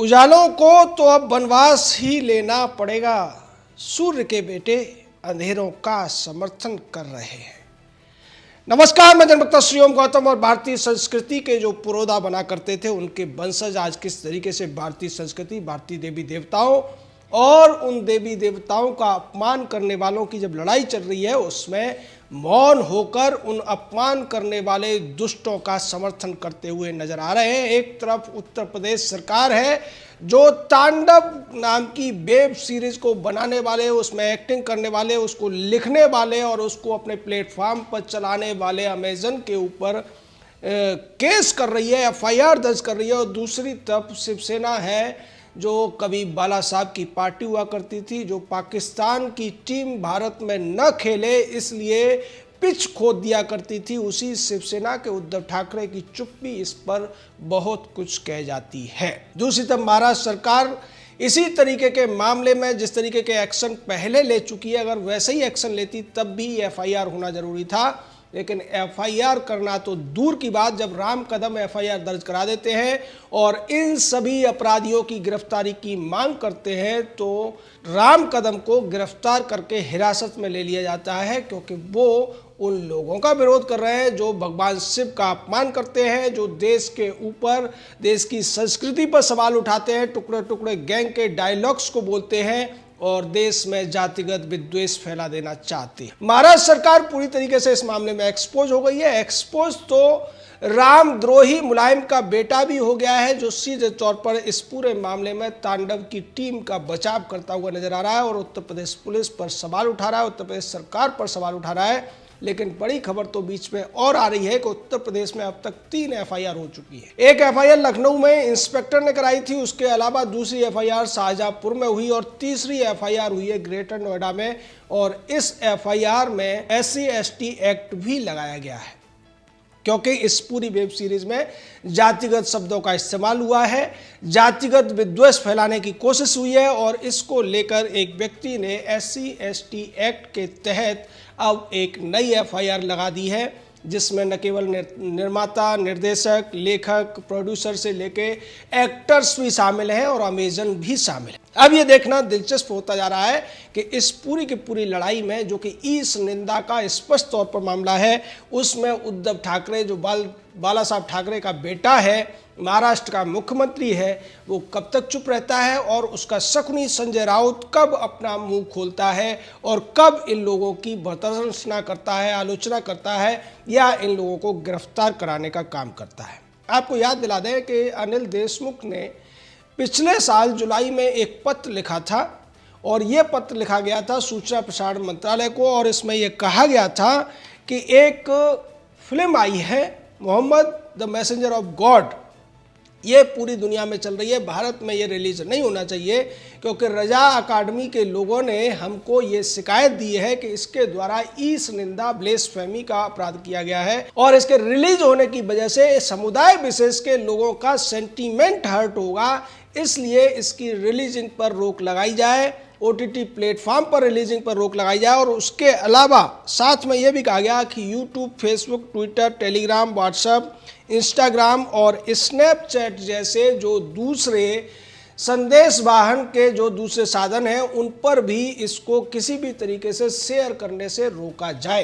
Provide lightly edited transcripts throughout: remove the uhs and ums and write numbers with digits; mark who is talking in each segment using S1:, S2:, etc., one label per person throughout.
S1: उजालों को तो अब वनवास ही लेना पड़ेगा। सूर्य के बेटे अंधेरों का समर्थन कर रहे हैं। नमस्कार, मैं जनवक्ता श्री ओम गौतम और भारतीय संस्कृति के जो पुरोधा बना करते थे उनके वंशज आज किस तरीके से भारतीय संस्कृति, भारतीय देवी देवताओं और उन देवी देवताओं का अपमान करने वालों की जब लड़ाई चल रही है उसमें मौन होकर उन अपमान करने वाले दुष्टों का समर्थन करते हुए नजर आ रहे हैं। एक तरफ उत्तर प्रदेश सरकार है जो तांडव नाम की वेब सीरीज को बनाने वाले, उसमें एक्टिंग करने वाले, उसको लिखने वाले और उसको अपने प्लेटफॉर्म पर चलाने वाले अमेजन के ऊपर केस कर रही है, एफआईआर दर्ज कर रही है। और दूसरी तरफ शिवसेना है जो कभी बाला साहब की पार्टी हुआ करती थी, जो पाकिस्तान की टीम भारत में न खेले इसलिए पिच खोद दिया करती थी। उसी शिवसेना के उद्धव ठाकरे की चुप्पी इस पर बहुत कुछ कह जाती है। दूसरी तरफ महाराष्ट्र सरकार इसी तरीके के मामले में जिस तरीके के एक्शन पहले ले चुकी है, अगर वैसे ही एक्शन लेती तब भी एफआईआर होना जरूरी था। लेकिन एफआईआर करना तो दूर की बात, जब राम कदम एफआईआर दर्ज करा देते हैं और इन सभी अपराधियों की गिरफ्तारी की मांग करते हैं तो राम कदम को गिरफ्तार करके हिरासत में ले लिया जाता है, क्योंकि वो उन लोगों का विरोध कर रहे हैं जो भगवान शिव का अपमान करते हैं, जो देश के ऊपर, देश की संस्कृति पर सवाल उठाते हैं, टुकड़े टुकड़े गैंग के डायलॉग्स को बोलते हैं और देश में जातिगत विद्वेष फैला देना चाहती है। महाराष्ट्र सरकार पूरी तरीके से इस मामले में एक्सपोज हो गई है। एक्सपोज तो रामद्रोही मुलायम का बेटा भी हो गया है, जो सीधे तौर पर इस पूरे मामले में तांडव की टीम का बचाव करता हुआ नजर आ रहा है और उत्तर प्रदेश पुलिस पर सवाल उठा रहा है, उत्तर प्रदेश सरकार पर सवाल उठा रहा है। लेकिन बड़ी खबर तो बीच में और आ रही है कि उत्तर प्रदेश में अब तक 3 एफआईआर हो चुकी है। एक एफआईआर लखनऊ में इंस्पेक्टर ने कराई थी, उसके अलावा दूसरी एफआईआर शाहजहांपुर में हुई और तीसरी एफआईआर हुई है ग्रेटर नोएडा में। और इस एफआईआर में SC/ST एक्ट भी लगाया गया है, क्योंकि इस पूरी वेब सीरीज में जातिगत शब्दों का इस्तेमाल हुआ है, जातिगत विद्वेष फैलाने की कोशिश हुई है और इसको लेकर एक व्यक्ति ने SC/ST एक्ट के तहत अब एक नई एफआईआर लगा दी है, जिसमें न केवल निर्माता, निर्देशक, लेखक, प्रोड्यूसर से लेके एक्टर्स भी शामिल हैं और अमेजन भी शामिल है। अब ये देखना दिलचस्प होता जा रहा है कि इस पूरी की पूरी लड़ाई में, जो कि ईश निंदा का स्पष्ट तौर पर मामला है, उसमें उद्धव ठाकरे जो बाला साहब ठाकरे का बेटा है, महाराष्ट्र का मुख्यमंत्री है, वो कब तक चुप रहता है और उसका शकुनी संजय राउत कब अपना मुंह खोलता है और कब इन लोगों की भर्त्सना करता है, आलोचना करता है या इन लोगों को गिरफ्तार कराने का काम करता है। आपको याद दिला दें कि अनिल देशमुख ने पिछले साल जुलाई में एक पत्र लिखा था और ये पत्र लिखा गया था सूचना प्रसारण मंत्रालय को और इसमें यह कहा गया था कि एक फिल्म आई है Muhammad the messenger of God, ये पूरी दुनिया में चल रही है, भारत में ये रिलीज नहीं होना चाहिए, क्योंकि रजा अकादमी के लोगों ने हमको ये शिकायत दी है कि इसके द्वारा ईश निंदा, ब्लेसफेमी का अपराध किया गया है और इसके रिलीज होने की वजह से समुदाय विशेष के लोगों का सेंटीमेंट हर्ट होगा, इसलिए इसकी रिलीजिंग पर रोक लगाई जाए, OTT प्लेटफॉर्म पर रिलीजिंग पर रोक लगाई जाए। और उसके अलावा साथ में यह भी कहा गया कि YouTube, Facebook, Twitter, Telegram, WhatsApp, Instagram और स्नैपचैट जैसे जो दूसरे संदेश वाहन के जो दूसरे साधन हैं उन पर भी इसको किसी भी तरीके से शेयर करने से रोका जाए।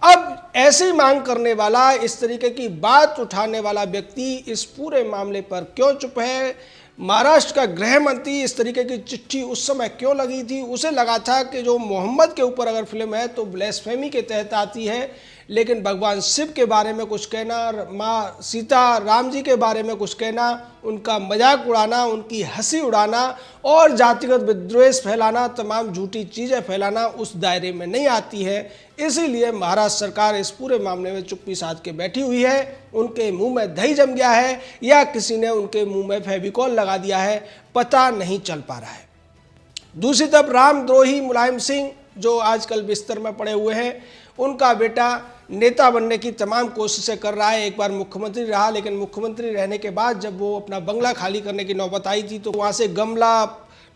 S1: अब ऐसी मांग करने वाला, इस तरीके की बात उठाने वाला व्यक्ति इस पूरे मामले पर क्यों चुप है? महाराष्ट्र का गृह मंत्री इस तरीके की चिट्ठी उस समय क्यों लगी थी? उसे लगा था कि जो मोहम्मद के ऊपर अगर फिल्म है तो ब्लेसफेमी के तहत आती है, लेकिन भगवान शिव के बारे में कुछ कहना, माँ सीता राम जी के बारे में कुछ कहना, उनका मजाक उड़ाना, उनकी हंसी उड़ाना और जातिगत विद्वेष फैलाना, तमाम झूठी चीज़ें फैलाना उस दायरे में नहीं आती है। इसीलिए महाराष्ट्र सरकार इस पूरे मामले में चुप्पी साध के बैठी हुई है। उनके मुंह में दही जम गया है या किसी ने उनके मुंह में फेविकॉल लगा दिया है, पता नहीं चल पा रहा है। दूसरी तरफ रामद्रोही मुलायम सिंह जो आजकल बिस्तर में पड़े हुए हैं, उनका बेटा नेता बनने की तमाम कोशिशें कर रहा है। एक बार मुख्यमंत्री रहा, लेकिन मुख्यमंत्री रहने के बाद जब वो अपना बंगला खाली करने की नौबत आई थी तो वहाँ से गमला,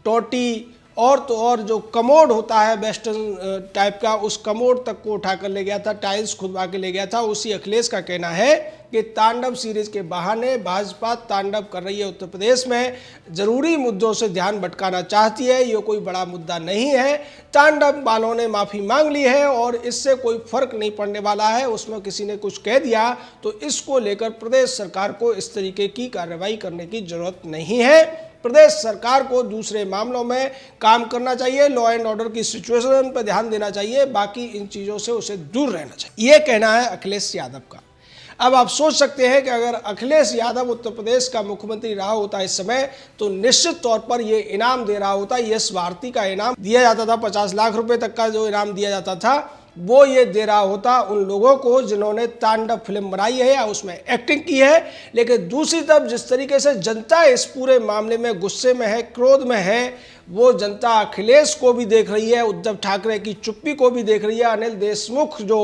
S1: टोटी और तो और जो कमोड होता है वेस्टर्न टाइप का, उस कमोड तक को उठाकर ले गया था, टाइल्स खुदवा के ले गया था। उसी अखिलेश का कहना है कि तांडव सीरीज के बहाने भाजपा तांडव कर रही है उत्तर प्रदेश में, जरूरी मुद्दों से ध्यान भटकाना चाहती है, ये कोई बड़ा मुद्दा नहीं है। तांडव वालों ने माफ़ी मांग ली है और इससे कोई फर्क नहीं पड़ने वाला है। उसमें किसी ने कुछ कह दिया तो इसको लेकर प्रदेश सरकार को इस तरीके की कार्रवाई करने की जरूरत नहीं है। प्रदेश सरकार को दूसरे मामलों में काम करना चाहिए, लॉ एंड ऑर्डर की सिचुएशन पर ध्यान देना चाहिए, बाकी इन चीज़ों से उसे दूर रहना चाहिए, ये कहना है अखिलेश यादव का। अब आप सोच सकते हैं कि अगर अखिलेश यादव उत्तर प्रदेश का मुख्यमंत्री रहा होता इस समय तो निश्चित तौर पर ये इनाम दे रहा होता। यश भारती का इनाम दिया जाता था, 50 लाख रुपए तक का जो इनाम दिया जाता था वो ये दे रहा होता उन लोगों को जिन्होंने तांडव फिल्म बनाई है या उसमें एक्टिंग की है। लेकिन दूसरी तरफ जिस तरीके से जनता इस पूरे मामले में गुस्से में है, क्रोध में है, वो जनता अखिलेश को भी देख रही है, उद्धव ठाकरे की चुप्पी को भी देख रही है। अनिल देशमुख जो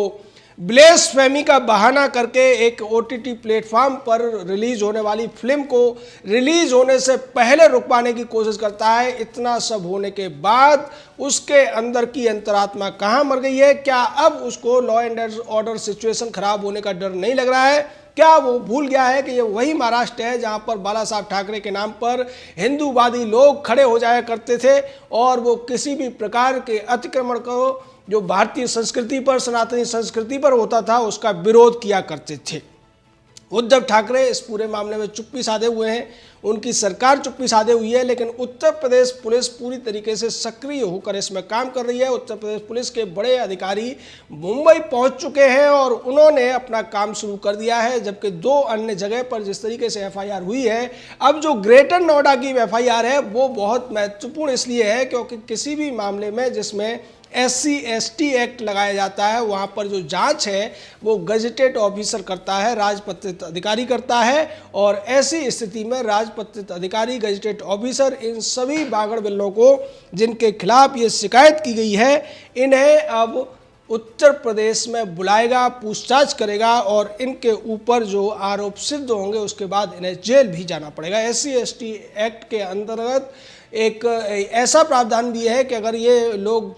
S1: ब्लेसफेमी का बहाना करके एक OTT प्लेटफॉर्म पर रिलीज होने वाली फिल्म को रिलीज होने से पहले रुकवाने की कोशिश करता है, इतना सब होने के बाद उसके अंदर की अंतरात्मा कहाँ मर गई है? क्या अब उसको लॉ एंड ऑर्डर सिचुएशन खराब होने का डर नहीं लग रहा है? क्या वो भूल गया है कि ये वही महाराष्ट्र है जहां पर बाला साहब ठाकरे के नाम पर हिंदूवादी लोग खड़े हो जाया करते थे और वो किसी भी प्रकार के अतिक्रमण को जो भारतीय संस्कृति पर, सनातनी संस्कृति पर होता था, उसका विरोध किया करते थे। उद्धव ठाकरे इस पूरे मामले में चुप्पी साधे हुए हैं, उनकी सरकार चुप्पी साधे हुई है, लेकिन उत्तर प्रदेश पुलिस पूरी तरीके से सक्रिय होकर इसमें काम कर रही है। उत्तर प्रदेश पुलिस के बड़े अधिकारी मुंबई पहुंच चुके हैं और उन्होंने अपना काम शुरू कर दिया है, जबकि 2 अन्य जगह पर जिस तरीके से FIR हुई है, अब जो ग्रेटर नोएडा की FIR है वो बहुत महत्वपूर्ण इसलिए है क्योंकि किसी भी मामले में जिसमें SC/ST एक्ट लगाया जाता है वहाँ पर जो जांच है वो गजेटेड ऑफिसर करता है, राजपत्रित अधिकारी करता है। और ऐसी स्थिति में राजपत्रित अधिकारी, गजेटेड ऑफिसर, इन सभी बागड़ बिल्लों को जिनके खिलाफ ये शिकायत की गई है, इन्हें अब उत्तर प्रदेश में बुलाएगा, पूछताछ करेगा और इनके ऊपर जो आरोप सिद्ध होंगे उसके बाद इन्हें जेल भी जाना पड़ेगा। SC/ST एक्ट के अंतर्गत एक ऐसा प्रावधान भी है कि अगर ये लोग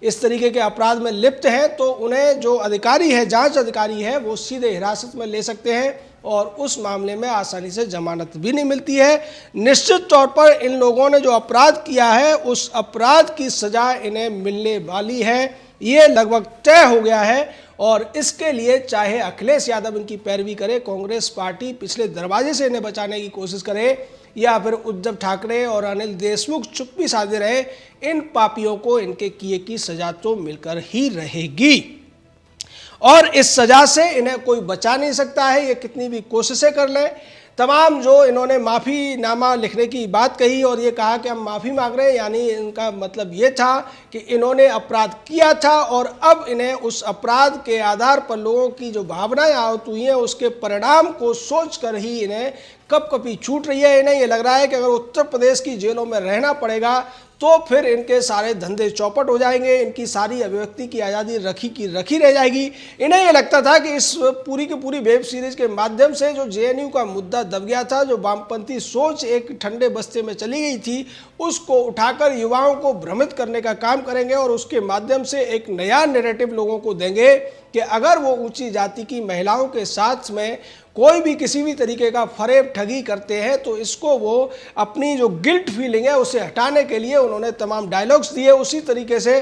S1: इस तरीके के अपराध में लिप्त हैं तो उन्हें जो अधिकारी है, जांच अधिकारी है, वो सीधे हिरासत में ले सकते हैं और उस मामले में आसानी से जमानत भी नहीं मिलती है। निश्चित तौर पर इन लोगों ने जो अपराध किया है उस अपराध की सजा इन्हें मिलने वाली है, ये लगभग तय हो गया है। और इसके लिए चाहे अखिलेश यादव इनकी पैरवी करे, कांग्रेस पार्टी पिछले दरवाजे से इन्हें बचाने की कोशिश करे, या फिर उद्धव ठाकरे और अनिल देशमुख चुप्पी साधे रहे, इन पापियों को इनके किए की सजा तो मिलकर ही रहेगी और इस सजा से इन्हें कोई बचा नहीं सकता है, ये कितनी भी कोशिशें कर लें। तमाम जो इन्होंने माफ़ीनामा लिखने की बात कही और ये कहा कि हम माफ़ी मांग रहे हैं, यानी इनका मतलब ये था कि इन्होंने अपराध किया था और अब इन्हें उस अपराध के आधार पर लोगों की जो भावनाएं आहत हुई हैं उसके परिणाम को सोचकर ही इन्हें कपकपी छूट रही है। इन्हें ये लग रहा है कि अगर उत्तर प्रदेश की जेलों में रहना पड़ेगा तो फिर इनके सारे धंधे चौपट हो जाएंगे, इनकी सारी अभिव्यक्ति की आज़ादी रखी की रखी रह जाएगी। इन्हें ये लगता था कि इस पूरी की पूरी वेब सीरीज के माध्यम से जो JNU का मुद्दा दब गया था, जो वामपंथी सोच एक ठंडे बस्ते में चली गई थी, उसको उठाकर युवाओं को भ्रमित करने का काम करेंगे और उसके माध्यम से एक नया नैरेटिव लोगों को देंगे कि अगर वो ऊंची जाति की महिलाओं के साथ में कोई भी किसी भी तरीके का फरेब ठगी करते हैं तो इसको वो अपनी जो गिल्ट फीलिंग है उसे हटाने के लिए उन्होंने तमाम डायलॉग्स दिए। उसी तरीके से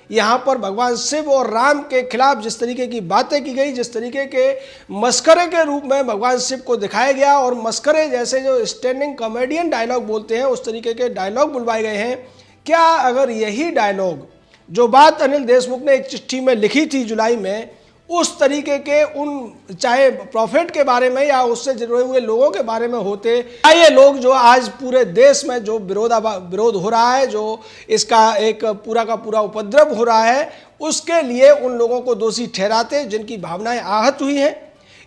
S1: यहाँ पर भगवान शिव और राम के खिलाफ जिस तरीके की बातें की गई, जिस तरीके के मस्करे के रूप में भगवान शिव को दिखाया गया और मस्करे जैसे जो स्टैंडिंग कॉमेडियन डायलॉग बोलते हैं उस तरीके के डायलॉग बुलवाए गए हैं। क्या अगर यही डायलॉग, जो बात अनिल देशमुख ने एक चिट्ठी में लिखी थी जुलाई में, उस तरीके के उन चाहे प्रॉफिट के बारे में या उससे जुड़े हुए लोगों के बारे में होते, ये लोग जो आज पूरे देश में जो विरोध हो रहा है, जो इसका एक पूरा का पूरा उपद्रव हो रहा है, उसके लिए उन लोगों को दोषी ठहराते जिनकी भावनाएं आहत हुई हैं,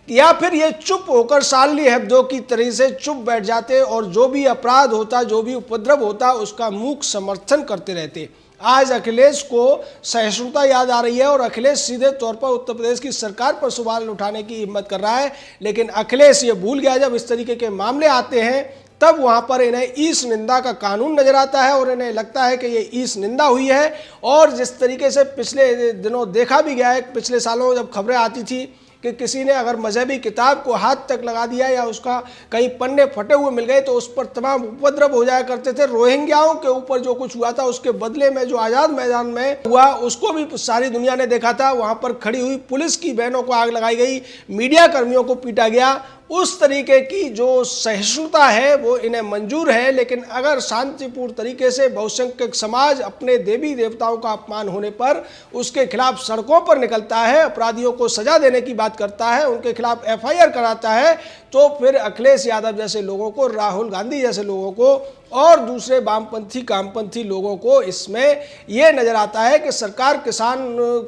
S1: या फिर ये चुप होकर शार्ली हेब्दो की तरह से चुप बैठ जाते और जो भी अपराध होता, जो भी उपद्रव होता, उसका मूक समर्थन करते रहते। आज अखिलेश को सहिष्णुता याद आ रही है और अखिलेश सीधे तौर पर उत्तर प्रदेश की सरकार पर सवाल उठाने की हिम्मत कर रहा है, लेकिन अखिलेश ये भूल गया जब इस तरीके के मामले आते हैं तब वहाँ पर इन्हें ईश निंदा का कानून नजर आता है और इन्हें लगता है कि ये ईश निंदा हुई है। और जिस तरीके से पिछले दिनों देखा भी गया है, पिछले सालों जब खबरें आती थी कि किसी ने अगर मजहबी किताब को हाथ तक लगा दिया या उसका कहीं पन्ने फटे हुए मिल गए तो उस पर तमाम उपद्रव हो जाया करते थे। रोहिंग्याओं के ऊपर जो कुछ हुआ था उसके बदले में जो आज़ाद मैदान में हुआ उसको भी सारी दुनिया ने देखा था। वहाँ पर खड़ी हुई पुलिस की बहनों को आग लगाई गई, मीडिया कर्मियों को पीटा गया। उस तरीके की जो सहिष्णुता है वो इन्हें मंजूर है, लेकिन अगर शांतिपूर्ण तरीके से बहुसंख्यक समाज अपने देवी देवताओं का अपमान होने पर उसके खिलाफ सड़कों पर निकलता है, अपराधियों को सजा देने की बात करता है, उनके खिलाफ एफआईआर कराता है, तो फिर अखिलेश यादव जैसे लोगों को, राहुल गांधी जैसे लोगों को और दूसरे वामपंथी कामपंथी लोगों को इसमें यह नजर आता है कि सरकार किसान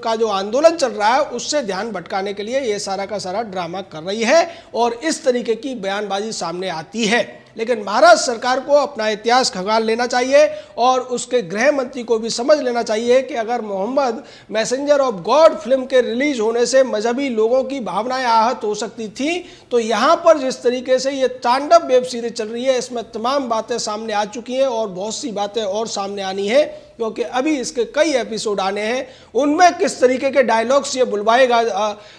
S1: का जो आंदोलन चल रहा है उससे ध्यान भटकाने के लिए ये सारा का सारा ड्रामा कर रही है और इस तरीके की बयानबाजी सामने आती है। लेकिन महाराष्ट्र सरकार को अपना इतिहास खंगाल लेना चाहिए और उसके गृह मंत्री को भी समझ लेना चाहिए कि अगर Muhammad messenger of God film के रिलीज होने से मजहबी लोगों की भावनाएं आहत हो सकती थी, तो यहाँ पर जिस तरीके से ये तांडव वेब सीरीज चल रही है इसमें तमाम बातें सामने आ चुकी हैं और बहुत सी बातें और सामने आनी है, क्योंकि अभी इसके कई एपिसोड आने हैं। उनमें किस तरीके के डायलॉग्स ये बुलवाएगा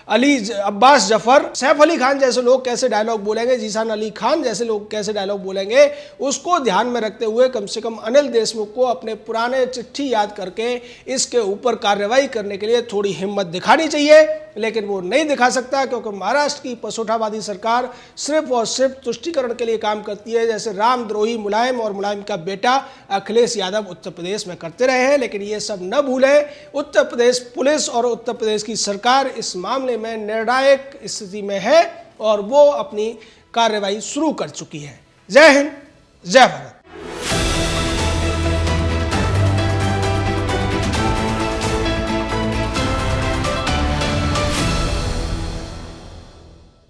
S1: अब्बास जफर, सैफ अली खान जैसे लोग कैसे डायलॉग बोलेंगे, जीशान अली खान जैसे लोग कैसे डायलॉग बोलेंगे, उसको ध्यान में रखते हुए कम से कम अनिल देशमुख को अपने पुराने चिट्ठी याद करके इसके ऊपर कार्रवाई करने के लिए थोड़ी हिम्मत दिखानी चाहिए। लेकिन वो नहीं दिखा सकता क्योंकि महाराष्ट्र की पसोठावादी सरकार सिर्फ और सिर्फ तुष्टीकरण के लिए काम करती है, जैसे रामद्रोही मुलायम और मुलायम का बेटा अखिलेश यादव उत्तर प्रदेश में करते रहे हैं। लेकिन ये सब न भूलें, उत्तर प्रदेश पुलिस और उत्तर प्रदेश की सरकार इस मामले में निर्णायक स्थिति में है और वो अपनी कार्रवाई शुरू कर चुकी है। जय हिंद, जय भारत।